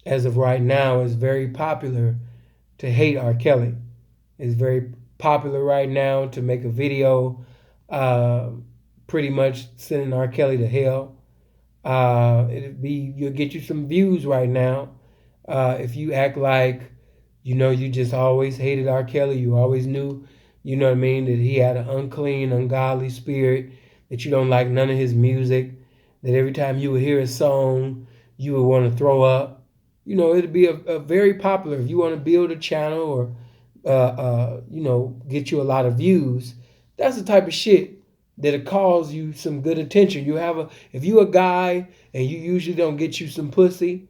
as of right now, it's very popular to hate R. Kelly. It's very popular right now to make a video uh, pretty much sending R. Kelly to hell. You'll get you some views right now. If you act like, you just always hated R. Kelly, you always knew, what I mean, that he had an unclean, ungodly spirit, that you don't like none of his music, that every time you would hear a song, you would want to throw up. It'd be a very popular. If you want to build a channel or, get you a lot of views, that's the type of shit that'll cause you some good attention. If you a guy and you usually don't get you some pussy,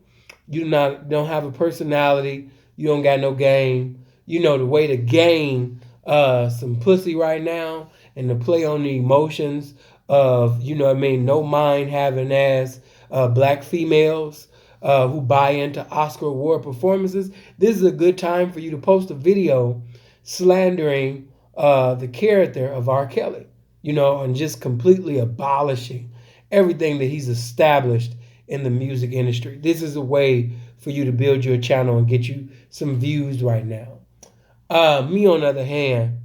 don't have a personality, you don't got no game. The way to gain some pussy right now and to play on the emotions of, no mind having ass black females who buy into Oscar award performances. This is a good time for you to post a video slandering the character of R. Kelly, and just completely abolishing everything that he's established in the music industry. This is a way for you to build your channel and get you some views right now. Me, on the other hand,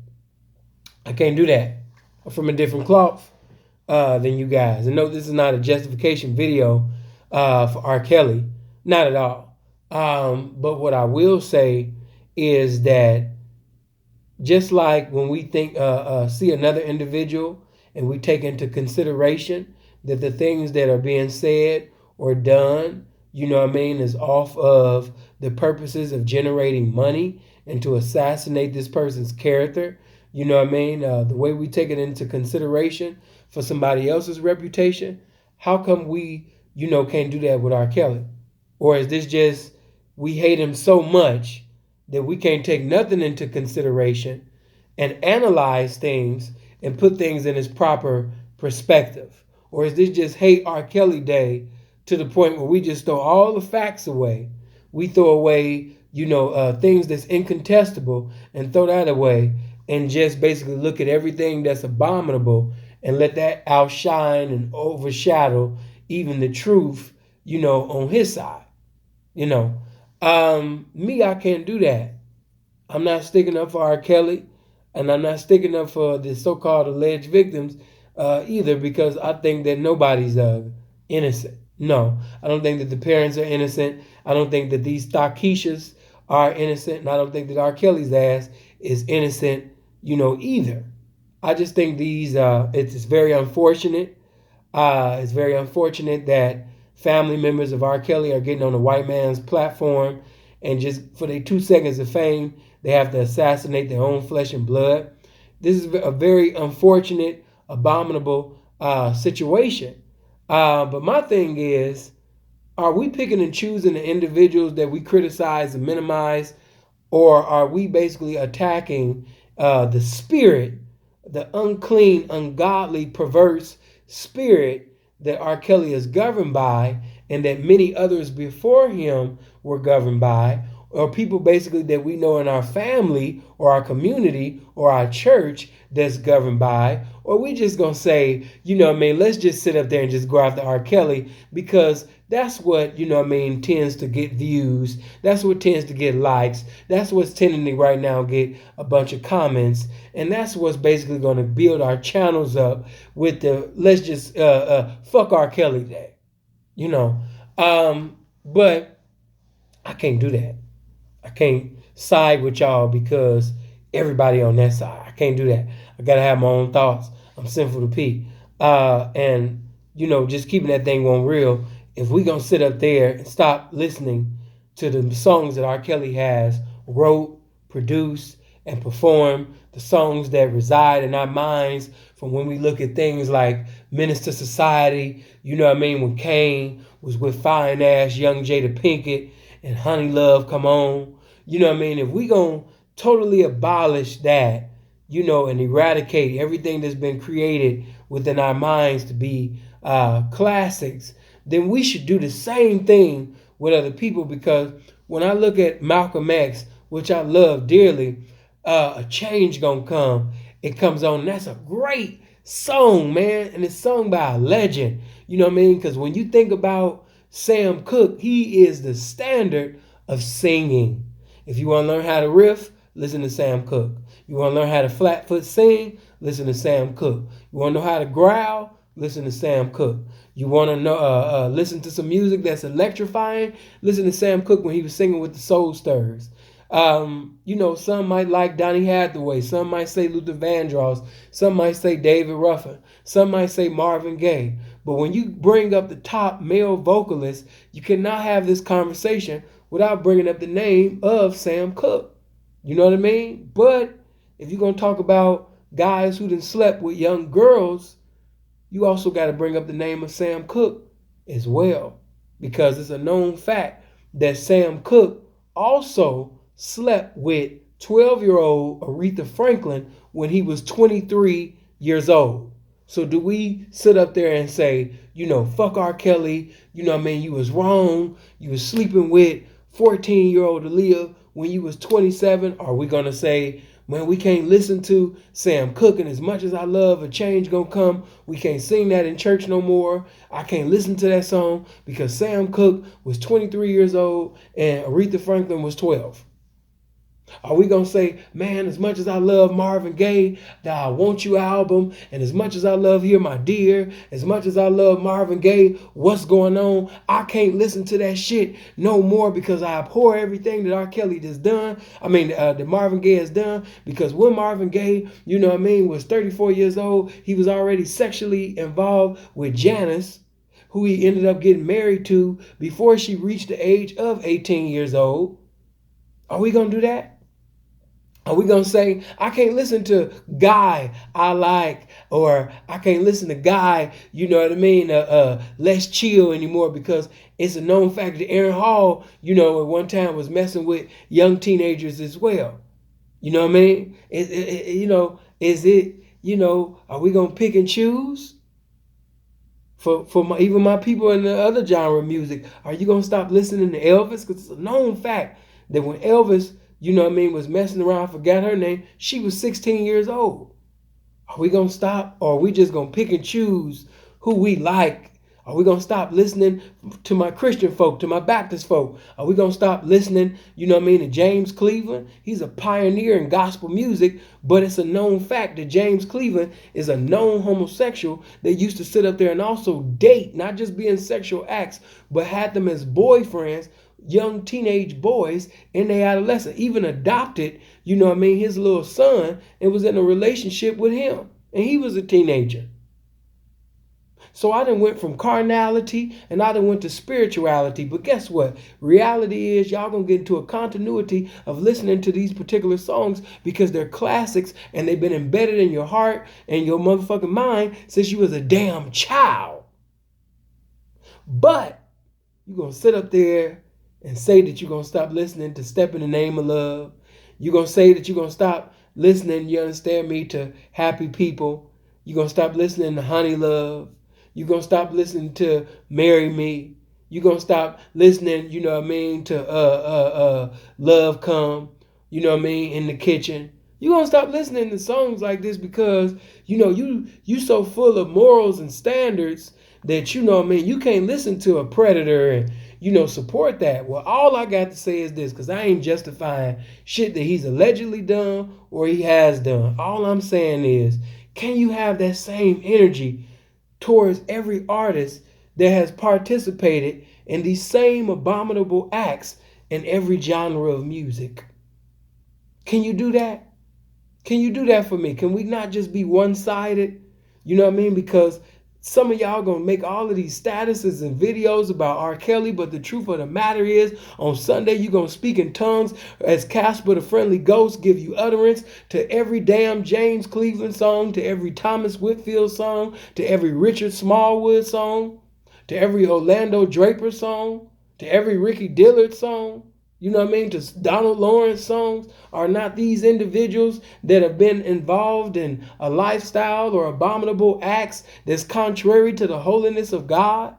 I can't do that. I'm from a different cloth than you guys. And no, this is not a justification video for R. Kelly. Not at all. But what I will say is that just like when we see another individual and we take into consideration that the things that are being said or done, is off of the purposes of generating money and to assassinate this person's character, the way we take it into consideration for somebody else's reputation, how come we, can't do that with R. Kelly? Or is this just we hate him so much that we can't take nothing into consideration and analyze things and put things in its proper perspective? Or is this just hate R. Kelly Day to the point where we just throw all the facts away? We throw away, things that's incontestable and throw that away and just basically look at everything that's abominable and let that outshine and overshadow even the truth, on his side. Me, I can't do that. I'm not sticking up for R. Kelly, and I'm not sticking up for the so-called alleged victims either, because I think that nobody's innocent. No, I don't think that the parents are innocent. I don't think that these Thakishas are innocent, and I don't think that R. Kelly's ass is innocent, either. I just think it's very unfortunate. It's very unfortunate that family members of R. Kelly are getting on a white man's platform, and just for their 2 seconds of fame, they have to assassinate their own flesh and blood. This is a very unfortunate, abominable situation. But my thing is, are we picking and choosing the individuals that we criticize and minimize, or are we basically attacking the spirit, the unclean, ungodly, perverse spirit that R. Kelly is governed by and that many others before him were governed by, or people basically that we know in our family or our community or our church that's governed by? Or we just gonna say, let's just sit up there and just go after R. Kelly because that's what, tends to get views. That's what tends to get likes. That's what's tending to right now get a bunch of comments. And that's what's basically going to build our channels up with the let's just fuck R. Kelly day. But I can't do that. I can't side with y'all because everybody on that side. I can't do that. I gotta have my own thoughts. I'm sinful to pee. And just keeping that thing on real. If we gonna sit up there and stop listening to the songs that R. Kelly has wrote, produced, and performed, the songs that reside in our minds from when we look at things like Menace to Society, when Kane was with fine ass young Jada Pinkett and Honey Love Come On, if we gonna totally abolish that, and eradicate everything that's been created within our minds to be classics, then we should do the same thing with other people. Because when I look at Malcolm X, which I love dearly, A Change Gonna Come, it comes on, and that's a great song, man, and it's sung by a legend. Because when you think about Sam Cooke, he is the standard of singing. If you want to learn how to riff, listen to Sam Cooke. You want to learn how to flatfoot sing, listen to Sam Cooke. You want to know how to growl, listen to Sam Cooke. You want to know listen to some music that's electrifying, listen to Sam Cooke when he was singing with the Soul Stirrers. Some might like Donny Hathaway, some might say Luther Vandross, some might say David Ruffin, some might say Marvin Gaye. But when you bring up the top male vocalists, you cannot have this conversation without bringing up the name of Sam Cooke. You know what I mean? But if you're going to talk about guys who done slept with young girls, you also got to bring up the name of Sam Cooke as well. Because it's a known fact that Sam Cooke also slept with 12-year-old Aretha Franklin when he was 23 years old. So do we sit up there and say, fuck R. Kelly, you was wrong, you was sleeping with 14-year-old Aaliyah when you was 27? Or are we going to say, man, we can't listen to Sam Cooke, and as much as I love A Change Gonna Come, we can't sing that in church no more. I can't listen to that song because Sam Cooke was 23 years old and Aretha Franklin was 12. Are we going to say, man, as much as I love Marvin Gaye, the I Want You album, and as much as I love Here My Dear, as much as I love Marvin Gaye, What's Going On, I can't listen to that shit no more because I abhor everything that R. Kelly has done. That Marvin Gaye has done, because when Marvin Gaye, was 34 years old, he was already sexually involved with Janice, who he ended up getting married to before she reached the age of 18 years old. Are we going to do that? Are we going to say, I can't listen to Guy I like, or I can't listen to Guy, Let's Chill anymore, because it's a known fact that Aaron Hall, at one time was messing with young teenagers as well. You know what I mean? Are we going to pick and choose? For even my people in the other genre of music, are you going to stop listening to Elvis? Because it's a known fact that when Elvis, was messing around, I forgot her name, she was 16 years old. Are we going to stop, or are we just going to pick and choose who we like? Are we going to stop listening to my Christian folk, to my Baptist folk? Are we going to stop listening, to James Cleveland? He's a pioneer in gospel music, but it's a known fact that James Cleveland is a known homosexual that used to sit up there and also date, not just be in sexual acts, but had them as boyfriends, young teenage boys in their adolescence, even adopted, his little son, and was in a relationship with him. And he was a teenager. So I done went from carnality and I done went to spirituality. But guess what? Reality is y'all gonna get into a continuity of listening to these particular songs because they're classics and they've been embedded in your heart and your motherfucking mind since you was a damn child. But you're gonna sit up there and say that you're going to stop listening to Step in the Name of Love. You're going to say that you're going to stop listening, you understand me, to Happy People. You're going to stop listening to Honey Love. You're going to stop listening to Marry Me. You're going to stop listening, to Love Come, in the kitchen. You're going to stop listening to songs like this because, you so full of morals and standards that, you can't listen to a predator and, support that. Well, all I got to say is this, because I ain't justifying shit that he's allegedly done or he has done. All I'm saying is, can you have that same energy towards every artist that has participated in these same abominable acts in every genre of music? Can you do that? Can you do that for me? Can we not just be one-sided? You know what I mean? Because some of y'all gonna make all of these statuses and videos about R. Kelly, but the truth of the matter is, on Sunday you gonna speak in tongues as Casper the Friendly Ghost give you utterance to every damn James Cleveland song, to every Thomas Whitfield song, to every Richard Smallwood song, to every Orlando Draper song, to every Ricky Dillard song. You know what I mean? To Donald Lawrence songs. Are not these individuals that have been involved in a lifestyle or abominable acts that's contrary to the holiness of God?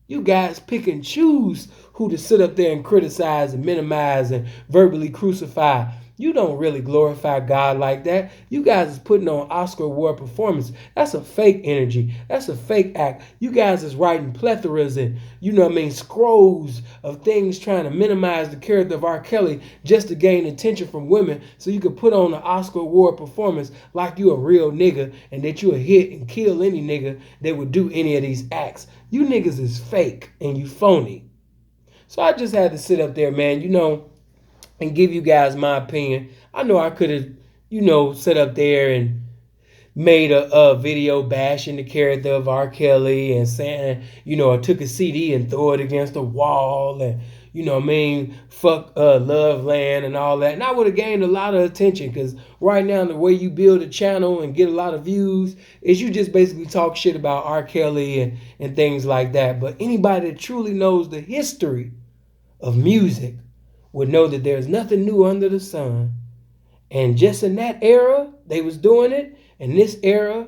You guys pick and choose who to sit up there and criticize and minimize and verbally crucify. You don't really glorify God like that. You guys is putting on Oscar award performance. That's a fake energy. That's a fake act. You guys is writing plethoras and, scrolls of things trying to minimize the character of R. Kelly just to gain attention from women so you could put on an Oscar award performance like you a real nigga and that you a hit and kill any nigga that would do any of these acts. You niggas is fake and you phony. So I just had to sit up there, man, and give you guys my opinion. I know I could have, sit up there and made a video bashing the character of R. Kelly and saying, I took a CD and throw it against the wall and, fuck Love Land and all that. And I would have gained a lot of attention because right now the way you build a channel and get a lot of views is you just basically talk shit about R. Kelly and things like that. But anybody that truly knows the history of music would know that there's nothing new under the sun. And just in that era, they was doing it. And this era,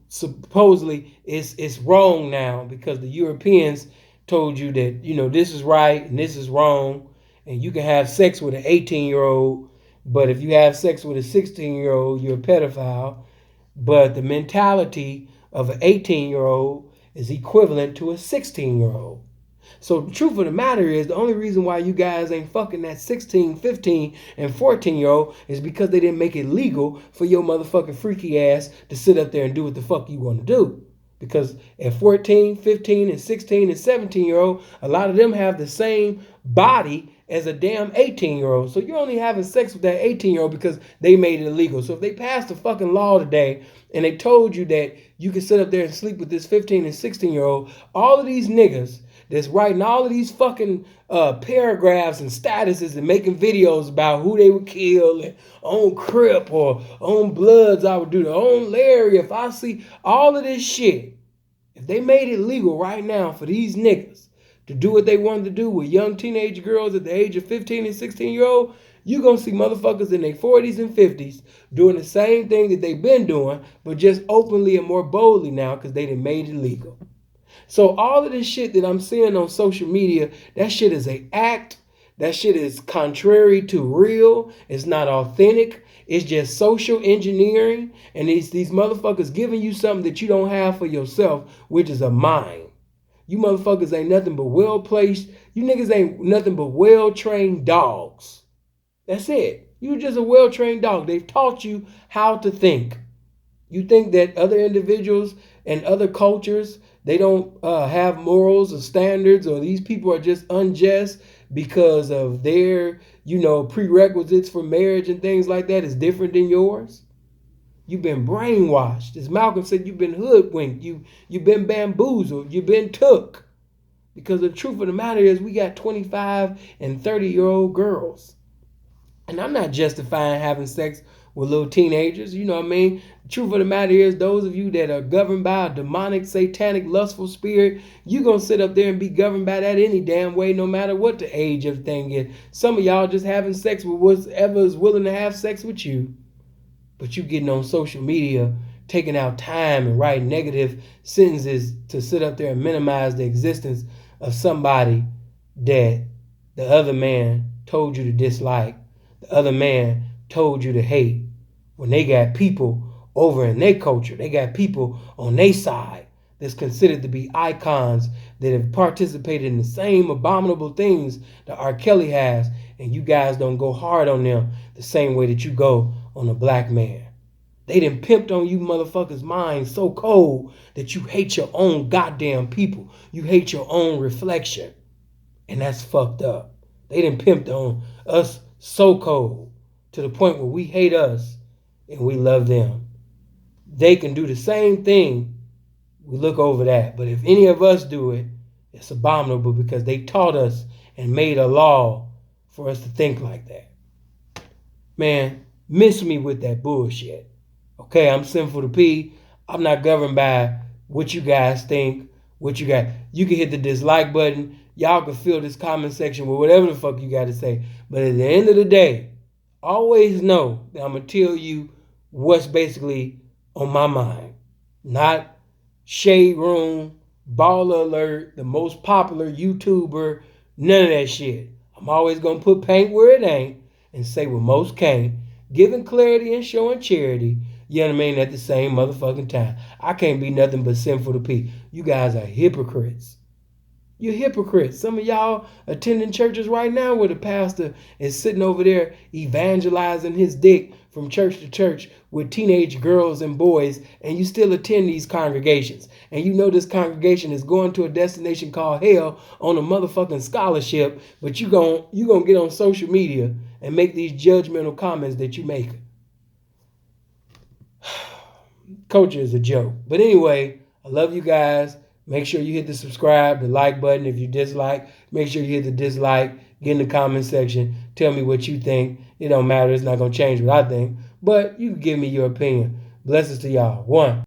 supposedly it's wrong now because the Europeans told you that, this is right and this is wrong. And you can have sex with an 18-year-old, but if you have sex with a 16-year-old, you're a pedophile. But the mentality of an 18-year-old is equivalent to a 16-year-old. So the truth of the matter is the only reason why you guys ain't fucking that 16, 15, and 14-year-old is because they didn't make it legal for your motherfucking freaky ass to sit up there and do what the fuck you want to do. Because at 14, 15, and 16, and 17-year-old, a lot of them have the same body as a damn 18-year-old. So you're only having sex with that 18-year-old because they made it illegal. So if they passed a fucking law today and they told you that you can sit up there and sleep with this 15 and 16-year-old, all of these niggas that's writing all of these fucking paragraphs and statuses and making videos about who they would kill and on Crip or on Bloods I would do, on Larry, if I see all of this shit, if they made it legal right now for these niggas to do what they wanted to do with young teenage girls at the age of 15 and 16-year-old, you're going to see motherfuckers in their 40s and 50s doing the same thing that they've been doing, but just openly and more boldly now because they done made it legal. So all of this shit that I'm seeing on social media, that shit is an act. That shit is contrary to real. It's not authentic. It's just social engineering. And these motherfuckers giving you something that you don't have for yourself, which is a mind. You motherfuckers ain't nothing but well-placed. You niggas ain't nothing but well-trained dogs. That's it. You're just a well-trained dog. They've taught you how to think. You think that other individuals and other cultures, they don't have morals or standards, or these people are just unjust because of their, prerequisites for marriage and things like that is different than yours. You've been brainwashed. As Malcolm said, you've been hoodwinked. You've been bamboozled. You've been took. Because the truth of the matter is we got 25 and 30-year-old girls. And I'm not justifying having sex with little teenagers, you know what I mean? The truth of the matter is, those of you that are governed by a demonic, satanic, lustful spirit, you're going to sit up there and be governed by that any damn way, no matter what the age of the thing is. Some of y'all just having sex with whatever is willing to have sex with you. But you getting on social media, taking out time and writing negative sentences to sit up there and minimize the existence of somebody that the other man told you to dislike, the other man told you to hate, when they got people over in their culture, they got people on their side that's considered to be icons that have participated in the same abominable things that R. Kelly has, and you guys don't go hard on them the same way that you go on a black man. They done pimped on you motherfuckers' minds so cold that you hate your own goddamn people. You hate your own reflection. And that's fucked up. They done pimped on us so cold to the point where we hate us and we love them. They can do the same thing. We look over that. But if any of us do it, it's abominable because they taught us and made a law for us to think like that. Man, miss me with that bullshit. Okay, I'm Sinful to P. I'm not governed by what you guys think, what you got. You can hit the dislike button. Y'all can fill this comment section with whatever the fuck you got to say. But at the end of the day, always know that I'm going to tell you what's basically on my mind. Not Shade Room, Baller Alert, the most popular YouTuber, none of that shit. I'm always going to put paint where it ain't. and say what most can't, giving clarity and showing charity, you know what I mean, at the same motherfucking time. I can't be nothing but sinful to people. You guys are hypocrites. You're hypocrites. Some of y'all attending churches right now where the pastor is sitting over there evangelizing his dick from church to church with teenage girls and boys, and you still attend these congregations. And you know this congregation is going to a destination called hell on a motherfucking scholarship, but you gonna get on social media and make these judgmental comments that you make. Culture is a joke. But anyway, I love you guys. Make sure you hit the subscribe, the like button. If you dislike, make sure you hit the dislike. Get in the comment section. Tell me what you think. It don't matter. It's not going to change what I think. But you can give me your opinion. Blessings to y'all. One.